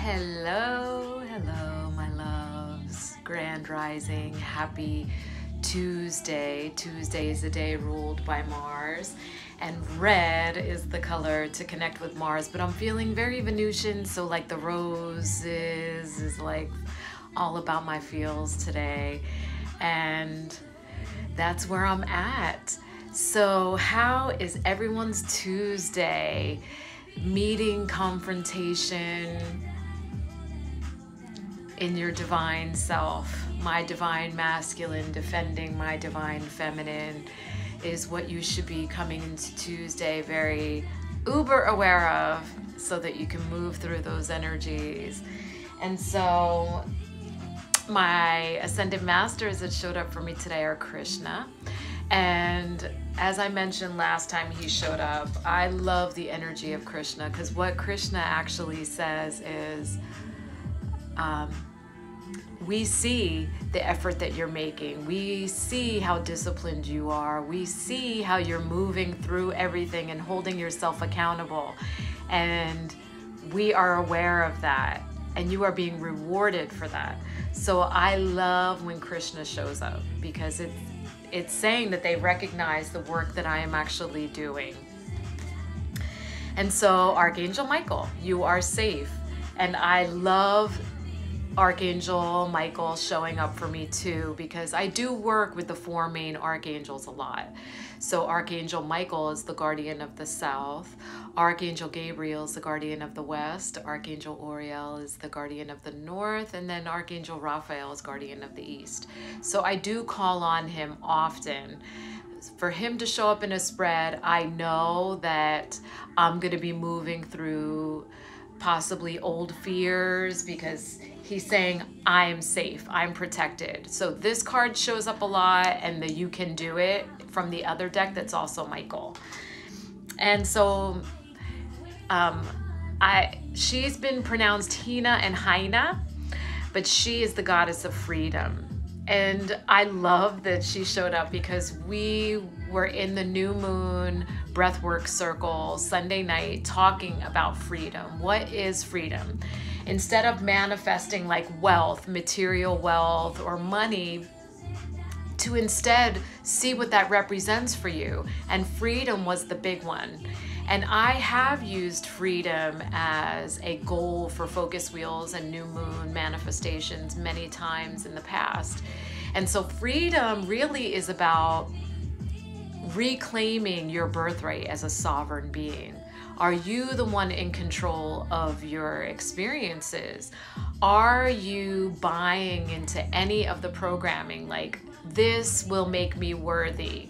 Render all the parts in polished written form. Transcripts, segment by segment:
Hello, hello, my loves. Grand Rising, happy Tuesday. Tuesday is a day ruled by Mars, and red is the color to connect with Mars. But I'm feeling very Venusian, so like the roses is like all about my feels today, and that's where I'm at. So, how is everyone's Tuesday? Meeting, confrontation in your divine self. My divine masculine defending my divine feminine is what you should be coming into Tuesday very uber aware of, so that you can move through those energies. And so my ascended masters that showed up for me today are Krishna. And as I mentioned last time he showed up, I love the energy of Krishna, because what Krishna actually says is, we see the effort that you're making. We see how disciplined you are. We see how you're moving through everything and holding yourself accountable. And we are aware of that. And you are being rewarded for that. So I love when Krishna shows up, because it's saying that they recognize the work that I am actually doing. And so Archangel Michael, you are safe. And I love Archangel Michael showing up for me too, because I do work with the four main archangels a lot. So Archangel Michael is the guardian of the south, Archangel Gabriel is the guardian of the west, Archangel Uriel is the guardian of the north, and then Archangel Raphael is guardian of the east. So I do call on him often. For him to show up in a spread, I know that I'm going to be moving through possibly old fears, because he's saying I'm safe, I'm protected. So this card shows up a lot, and the you can do it from the other deck that's also Michael. And so she's been pronounced Hina and Haina, but she is the goddess of freedom. And I love that she showed up, because we were in the new moon breathwork circle Sunday night talking about freedom. What is freedom? Instead of manifesting like wealth, material wealth, or money, to instead see what that represents for you. And freedom was the big one. And I have used freedom as a goal for focus wheels and new moon manifestations many times in the past. And so freedom really is about reclaiming your birthright as a sovereign being. Are you the one in control of your experiences? Are you buying into any of the programming, like, this will make me worthy?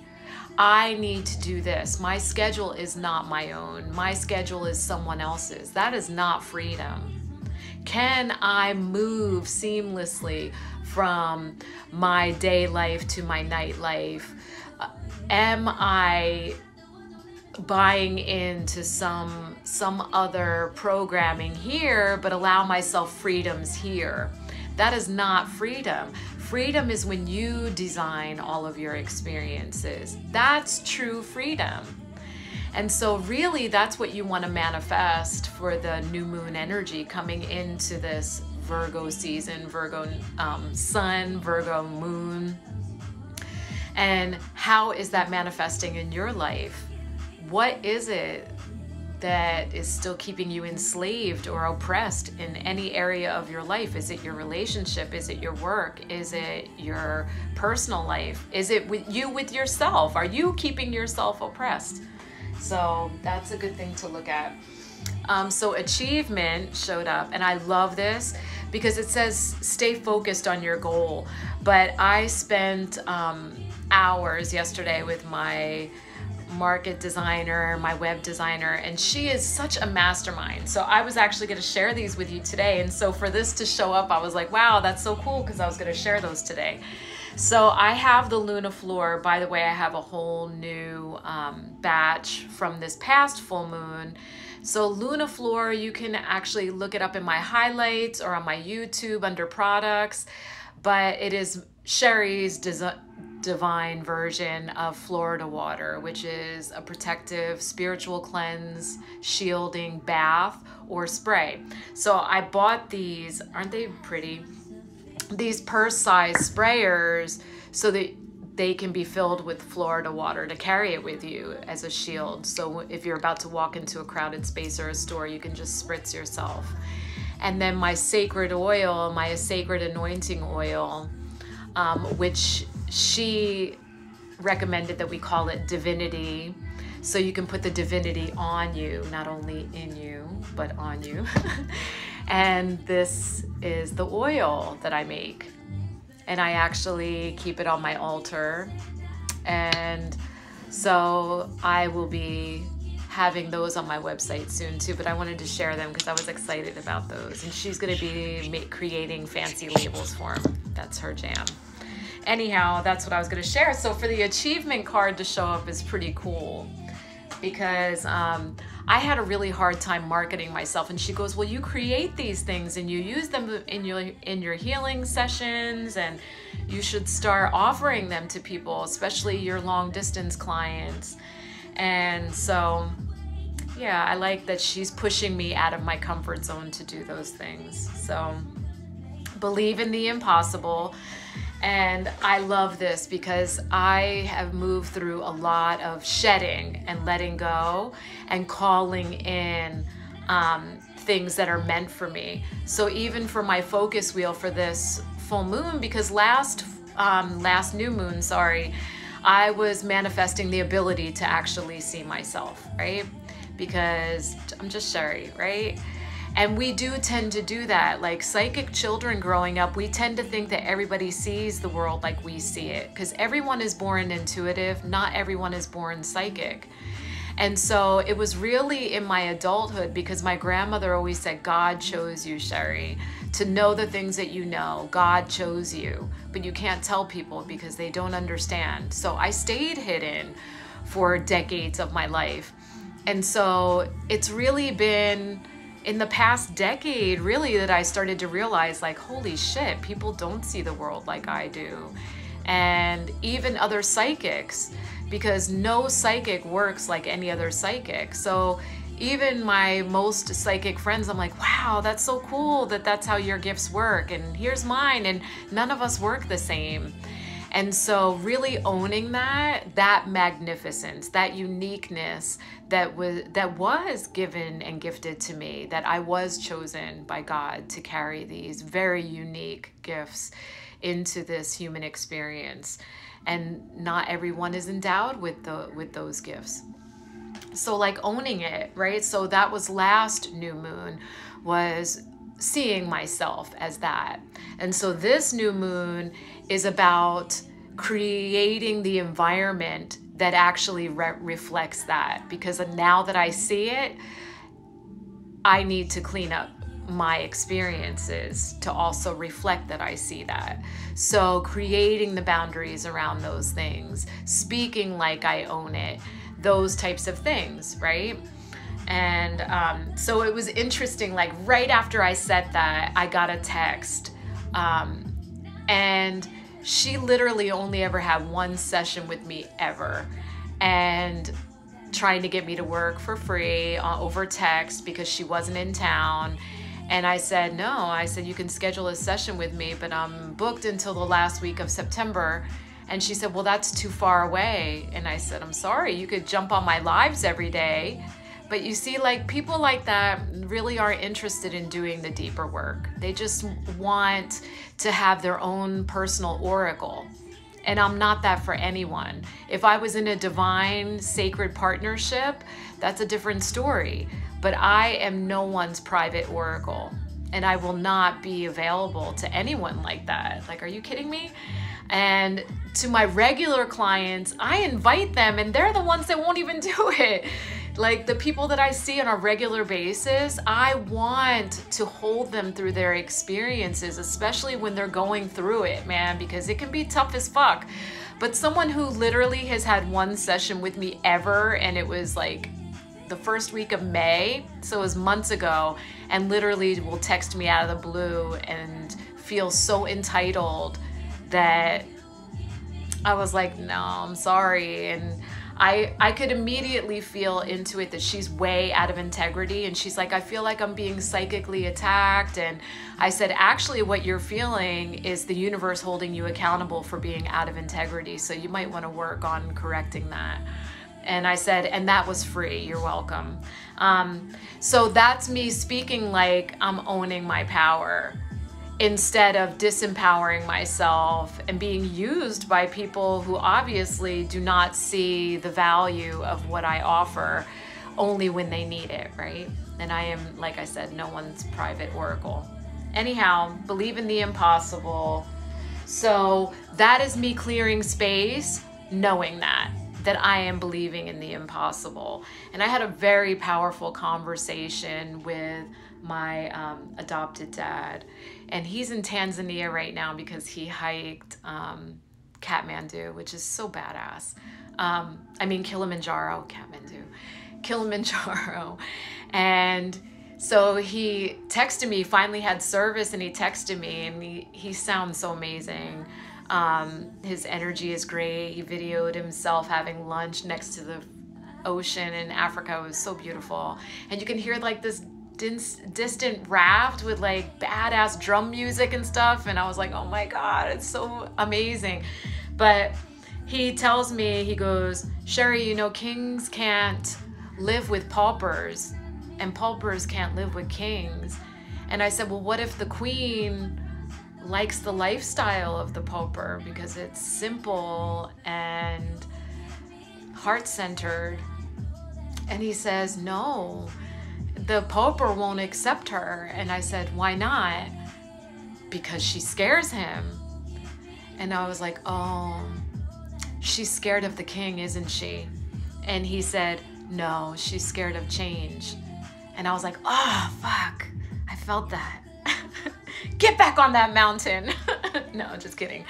I need to do this. My schedule is not my own. My schedule is someone else's. That is not freedom. Can I move seamlessly from my day life to my night life? Am I buying into some other programming here, but allow myself freedoms here? That is not freedom. Freedom is when you design all of your experiences. That's true freedom. And so really that's what you want to manifest for the new moon energy coming into this Virgo season, Virgo sun, Virgo moon. And how is that manifesting in your life? What is it that is still keeping you enslaved or oppressed in any area of your life? Is it your relationship? Is it your work? Is it your personal life? Is it with yourself? Are you keeping yourself oppressed? So that's a good thing to look at. So achievement showed up, and I love this because it says stay focused on your goal. But I spent hours yesterday with my market designer, my web designer, and she is such a mastermind. So I was actually going to share these with you today. And so for this to show up, I was like, wow, that's so cool, because I was going to share those today. So I have the Luna Floor. By the way, I have a whole new batch from this past full moon. So Luna Floor, you can actually look it up in my highlights or on my YouTube under products, but it is Sherry's divine version of Florida water, which is a protective spiritual cleanse, shielding bath or spray. So I bought these, aren't they pretty? These purse-sized sprayers so that they can be filled with Florida water to carry it with you as a shield. So if you're about to walk into a crowded space or a store, you can just spritz yourself. And then my sacred oil, my sacred anointing oil, which she recommended that we call it divinity. So you can put the divinity on you, not only in you, but on you. And this is the oil that I make. And I actually keep it on my altar. And so I will be having those on my website soon too, but I wanted to share them because I was excited about those. And she's going to be creating fancy labels for them. That's her jam. Anyhow, that's what I was going to share. So for the achievement card to show up is pretty cool, because I had a really hard time marketing myself. And she goes, well, you create these things and you use them in your healing sessions, and you should start offering them to people, especially your long distance clients. And so, yeah, I like that she's pushing me out of my comfort zone to do those things. So believe in the impossible. And I love this because I have moved through a lot of shedding and letting go and calling in things that are meant for me. So even for my focus wheel for this full moon, because last new moon, I was manifesting the ability to actually see myself, right? Because I'm just Sherry, right? And we do tend to do that. Like psychic children growing up, we tend to think that everybody sees the world like we see it, because everyone is born intuitive, not everyone is born psychic. And so it was really in my adulthood, because my grandmother always said, God chose you, Sherry, to know the things that you know. God chose you, but you can't tell people because they don't understand. So I stayed hidden for decades of my life. And so it's really been in the past decade, really, that I started to realize, like, holy shit, people don't see the world like I do. And even other psychics, because no psychic works like any other psychic. So even my most psychic friends, I'm like, wow, that's so cool that that's how your gifts work. And here's mine. And none of us work the same. And so really owning that magnificence, that uniqueness that was given and gifted to me, that I was chosen by God to carry these very unique gifts into this human experience. And not everyone is endowed with those gifts. So like owning it, right? So that was last new moon, was seeing myself as that. And so this new moon is about creating the environment that actually reflects that, because now that I see it, I need to clean up my experiences to also reflect that I see that. So creating the boundaries around those things, speaking like I own it, those types of things, right? And so it was interesting, like right after I said that, I got a text, and she literally only ever had one session with me ever, and trying to get me to work for free over text because she wasn't in town. And I said, no, I said, you can schedule a session with me, but I'm booked until the last week of September. And she said, well, that's too far away. And I said, I'm sorry, you could jump on my lives every day. But you see, like, people like that really aren't interested in doing the deeper work. They just want to have their own personal oracle. And I'm not that for anyone. If I was in a divine, sacred partnership, that's a different story. But I am no one's private oracle. And I will not be available to anyone like that. Like, are you kidding me? And to my regular clients, I invite them, and they're the ones that won't even do it. Like the people that I see on a regular basis, I want to hold them through their experiences, especially when they're going through it, man, because it can be tough as fuck. But someone who literally has had one session with me ever, and it was like the first week of May, so it was months ago, and literally will text me out of the blue and feel so entitled that I was like, no, I'm sorry. And I could immediately feel into it that she's way out of integrity. And she's like, I feel like I'm being psychically attacked. And I said, actually, what you're feeling is the universe holding you accountable for being out of integrity. So you might want to work on correcting that. And I said, and that was free. You're welcome. So that's me speaking like I'm owning my power, instead of disempowering myself and being used by people who obviously do not see the value of what I offer only when they need it, right? And I am, like I said, no one's private oracle. Anyhow, believe in the impossible. So that is me clearing space, knowing that I am believing in the impossible. And I had a very powerful conversation with my adopted dad, and he's in Tanzania right now because he hiked Kathmandu, which is so badass. I mean Kilimanjaro, Kilimanjaro. And so he texted me, finally had service, and he texted me, and he sounds so amazing. His energy is great. He videoed himself having lunch next to the ocean in Africa. It was so beautiful. And you can hear like this distant raft with like badass drum music and stuff. And I was like, oh my God, it's so amazing. But he tells me, he goes, Sherry, you know, kings can't live with paupers and paupers can't live with kings. And I said, well, what if the queen likes the lifestyle of the pauper because it's simple and heart-centered? And he says, no, the pauper won't accept her. And I said, why not? Because she scares him. And I was like, oh, she's scared of the king, isn't she? And he said, no, she's scared of change. And I was like, oh, fuck, I felt that. Get back on that mountain. No, just kidding.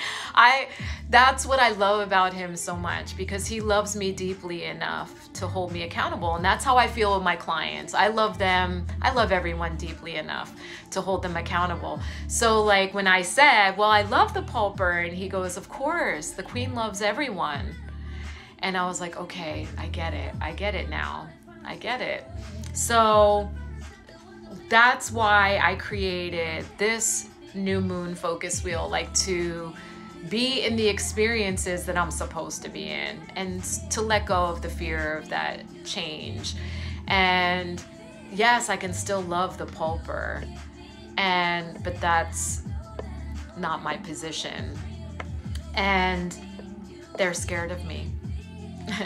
That's what I love about him so much, because he loves me deeply enough to hold me accountable. And that's how I feel with my clients. I love them. I love everyone deeply enough to hold them accountable. So like when I said, well, I love the pauper, and he goes, of course, the queen loves everyone. And I was like, okay, I get it. I get it now. I get it. So that's why I created this new moon focus wheel, like to be in the experiences that I'm supposed to be in, and to let go of the fear of that change. And yes, I can still love the pauper, but that's not my position. And they're scared of me.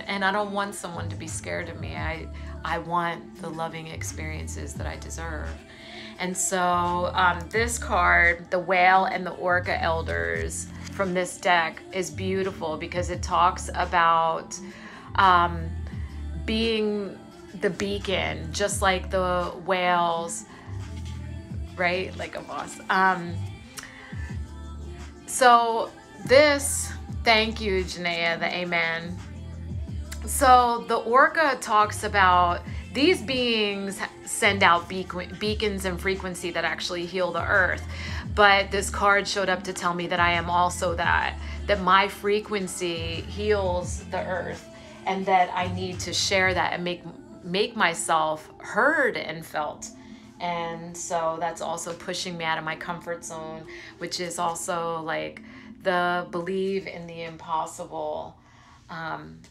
And I don't want someone to be scared of me. I want the loving experiences that I deserve. And so this card, the Whale and the Orca Elders from this deck, is beautiful because it talks about being the beacon, just like the whales, right? Like a boss. So this, thank you, Janaea, the amen. So the orca talks about these beings send out beacons and frequency that actually heal the earth. But this card showed up to tell me that I am also that my frequency heals the earth, and that I need to share that and make myself heard and felt. And so that's also pushing me out of my comfort zone, which is also like the believe in the impossible.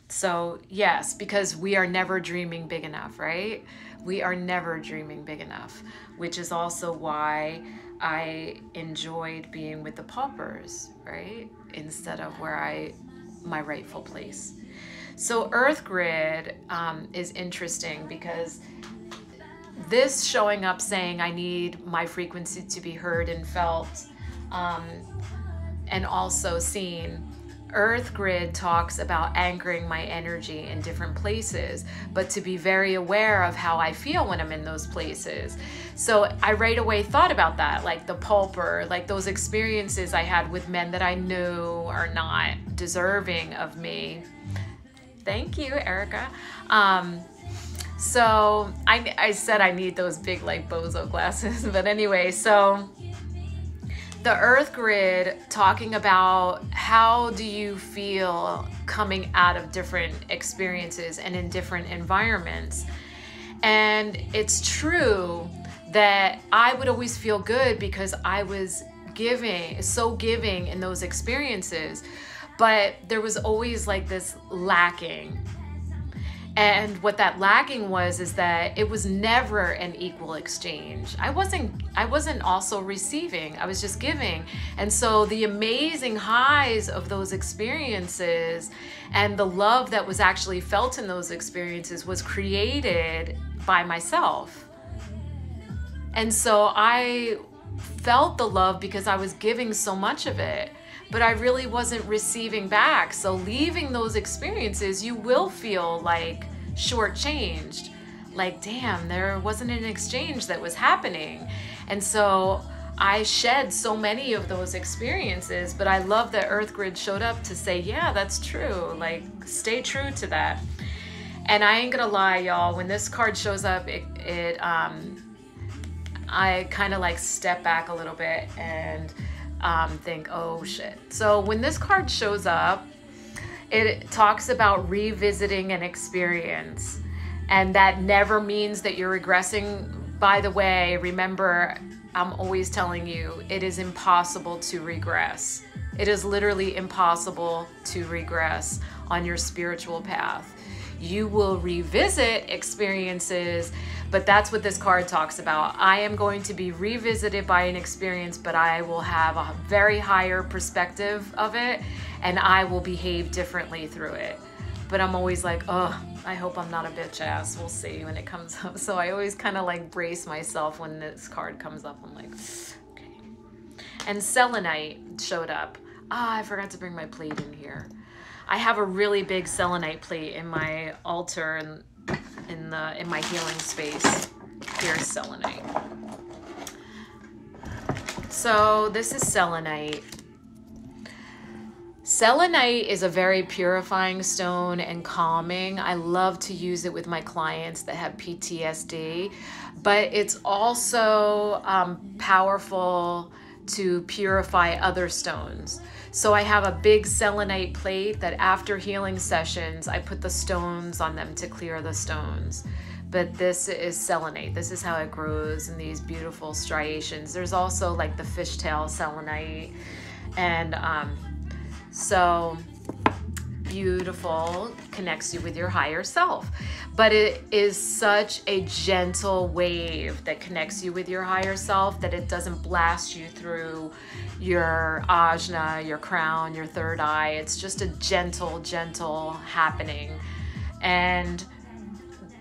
So yes, because we are never dreaming big enough, right? We are never dreaming big enough, which is also why I enjoyed being with the paupers, right? Instead of my rightful place. So Earth Grid is interesting because this showing up saying I need my frequency to be heard and felt, and also seen. Earth Grid talks about anchoring my energy in different places, but to be very aware of how I feel when I'm in those places. So I right away thought about that, like the pauper, like those experiences I had with men that I knew are not deserving of me. Thank you, Erica. So I said I need those big like bozo glasses, but anyway, so the Earth Grid talking about how do you feel coming out of different experiences and in different environments. And it's true that I would always feel good because I was so giving in those experiences, but there was always like this lacking. And what that lacking was is that it was never an equal exchange. I wasn't also receiving, I was just giving. And so the amazing highs of those experiences and the love that was actually felt in those experiences was created by myself. And so I felt the love because I was giving so much of it, but I really wasn't receiving back. So leaving those experiences, you will feel like shortchanged, like, damn, there wasn't an exchange that was happening. And so I shed so many of those experiences, but I love that Earth Grid showed up to say, yeah, that's true. Like, stay true to that. And I ain't gonna lie, y'all, when this card shows up, I kind of like step back a little bit and think, oh shit. So when this card shows up, it talks about revisiting an experience, and that never means that you're regressing. By the way, remember, I'm always telling you, it is impossible to regress. It is literally impossible to regress on your spiritual path. You will revisit experiences, but that's what this card talks about. I am going to be revisited by an experience, but I will have a very higher perspective of it, and I will behave differently through it. But I'm always like, oh, I hope I'm not a bitch ass. We'll see when it comes up. So I always kind of like brace myself when this card comes up. I'm like, okay. And Selenite showed up. Ah, I forgot to bring my plate in here. I have a really big selenite plate in my altar and in my healing space. Here's selenite. So this is selenite. Selenite is a very purifying stone and calming. I love to use it with my clients that have PTSD, but it's also powerful to purify other stones. So I have a big selenite plate that after healing sessions, I put the stones on them to clear the stones. But this is selenite. This is how it grows in these beautiful striations. There's also like the fishtail selenite, and so beautiful, connects you with your higher self. But it is such a gentle wave that connects you with your higher self that it doesn't blast you through your ajna, your crown, your third eye. It's just a gentle happening. And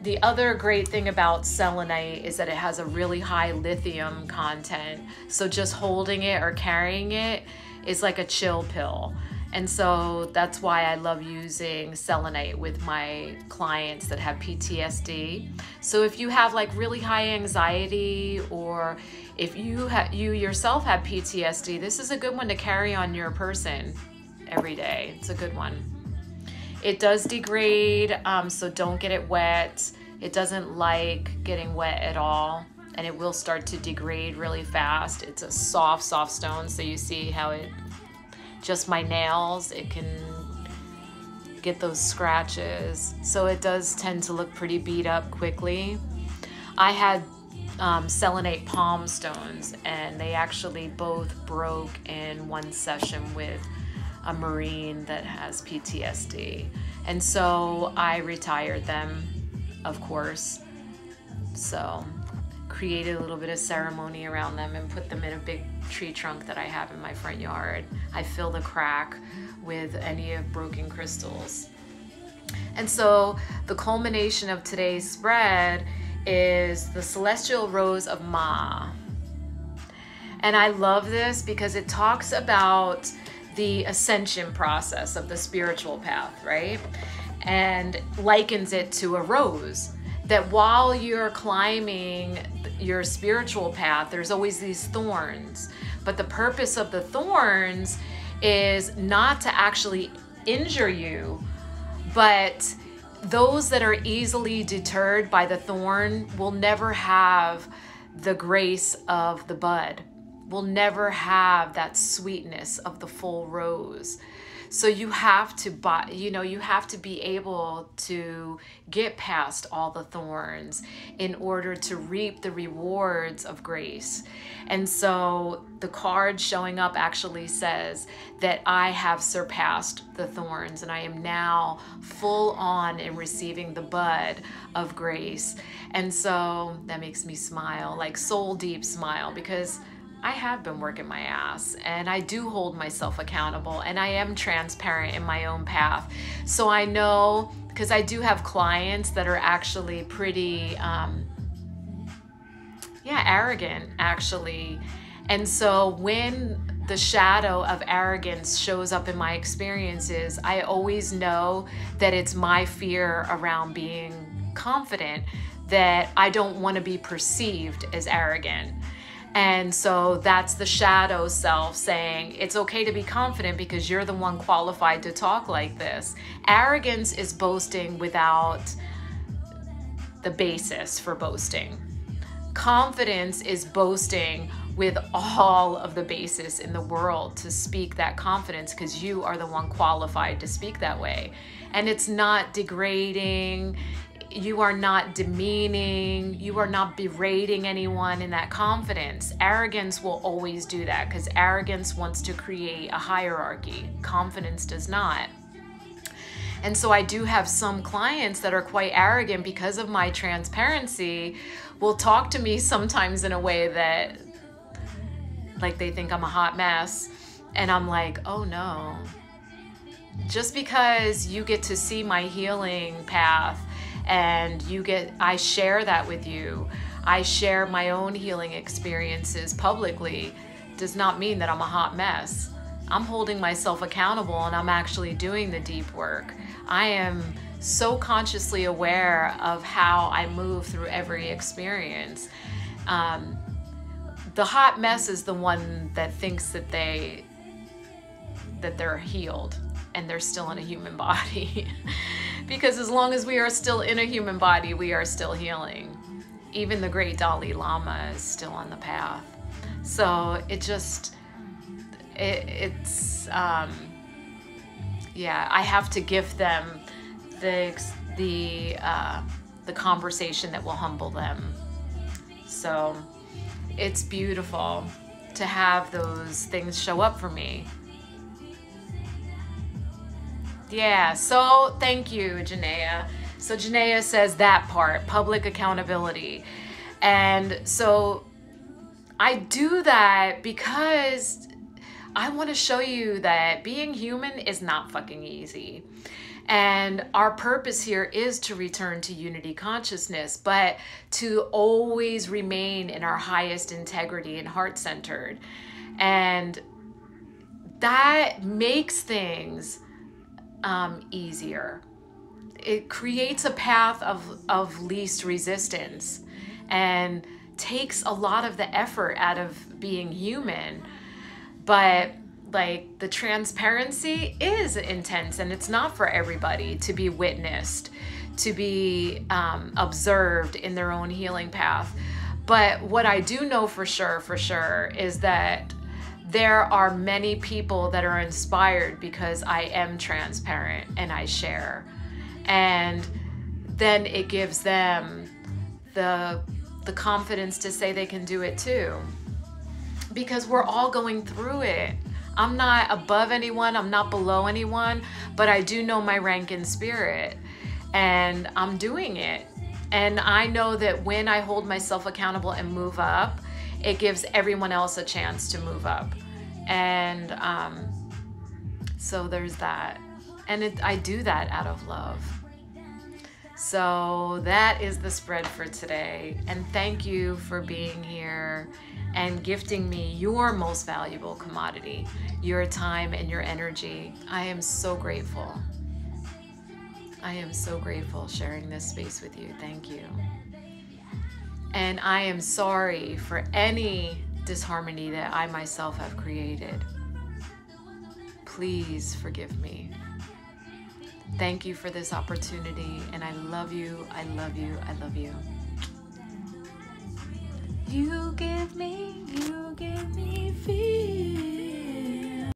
the other great thing about selenite is that it has a really high lithium content. So just holding it or carrying it is like a chill pill. And so that's why I love using selenite with my clients that have PTSD. So if you have like really high anxiety, or if you yourself have PTSD, this is a good one to carry on your person every day. It's a good one. It does degrade, so don't get it wet. It doesn't like getting wet at all, and it will start to degrade really fast. It's a soft stone, so you see how it, just my nails, it can get those scratches. So it does tend to look pretty beat up quickly. I had selenite palm stones, and they actually both broke in one session with a Marine that has PTSD. And so I retired them, of course. So created a little bit of ceremony around them and put them in a big tree trunk that I have in my front yard. I fill the crack with any of broken crystals. And so the culmination of today's spread is the Celestial Rose of Ma. And I love this because it talks about the ascension process of the spiritual path, right? And likens it to a rose, that while you're climbing your spiritual path, there's always these thorns. But the purpose of the thorns is not to actually injure you, but those that are easily deterred by the thorn will never have the grace of the bud, will never have that sweetness of the full rose. So you have to you have to be able to get past all the thorns in order to reap the rewards of grace. And so the card showing up actually says that I have surpassed the thorns and I am now full on in receiving the bud of grace. And so that makes me smile, like soul deep smile, because I have been working my ass and I do hold myself accountable and I am transparent in my own path. So I know, because I do have clients that are actually pretty, arrogant actually. And so when the shadow of arrogance shows up in my experiences, I always know that it's my fear around being confident, that I don't want to be perceived as arrogant. And so that's the shadow self saying, it's okay to be confident because you're the one qualified to talk like this. Arrogance is boasting without the basis for boasting. Confidence is boasting with all of the basis in the world to speak that confidence because you are the one qualified to speak that way. And it's not degrading. You are not demeaning. You are not berating anyone in that confidence. Arrogance will always do that because arrogance wants to create a hierarchy. Confidence does not. And so I do have some clients that are quite arrogant because of my transparency, will talk to me sometimes in a way that, like, they think I'm a hot mess. And I'm like, oh no. Just because you get to see my healing path and I share that with you, I share my own healing experiences publicly, does not mean that I'm a hot mess. I'm holding myself accountable and I'm actually doing the deep work. I am so consciously aware of how I move through every experience. The hot mess is the one that thinks that they're healed and they're still in a human body. Because as long as we are still in a human body, we are still healing. Even the great Dalai Lama is still on the path. So I have to gift them the conversation that will humble them. So it's beautiful to have those things show up for me. Yeah, so thank you, Janaea. So Janaea says that part, public accountability. And so I do that because I want to show you that being human is not fucking easy. And our purpose here is to return to unity consciousness, but to always remain in our highest integrity and heart-centered. And that makes things easier. It creates a path of least resistance and takes a lot of the effort out of being human. But like, the transparency is intense and it's not for everybody to be witnessed, to be observed in their own healing path. But what I do know for sure is that there are many people that are inspired because I am transparent and I share. And then it gives them the confidence to say they can do it too. Because we're all going through it. I'm not above anyone, I'm not below anyone, but I do know my rank in spirit and I'm doing it. And I know that when I hold myself accountable and move up, it gives everyone else a chance to move up. And so there's that. And I do that out of love. So that is the spread for today. And thank you for being here and gifting me your most valuable commodity, your time and your energy. I am so grateful. I am so grateful sharing this space with you. Thank you. And I am sorry for any disharmony that I myself have created. Please forgive me. Thank you for this opportunity, and I love you, I love you, I love you. You give me give me fear.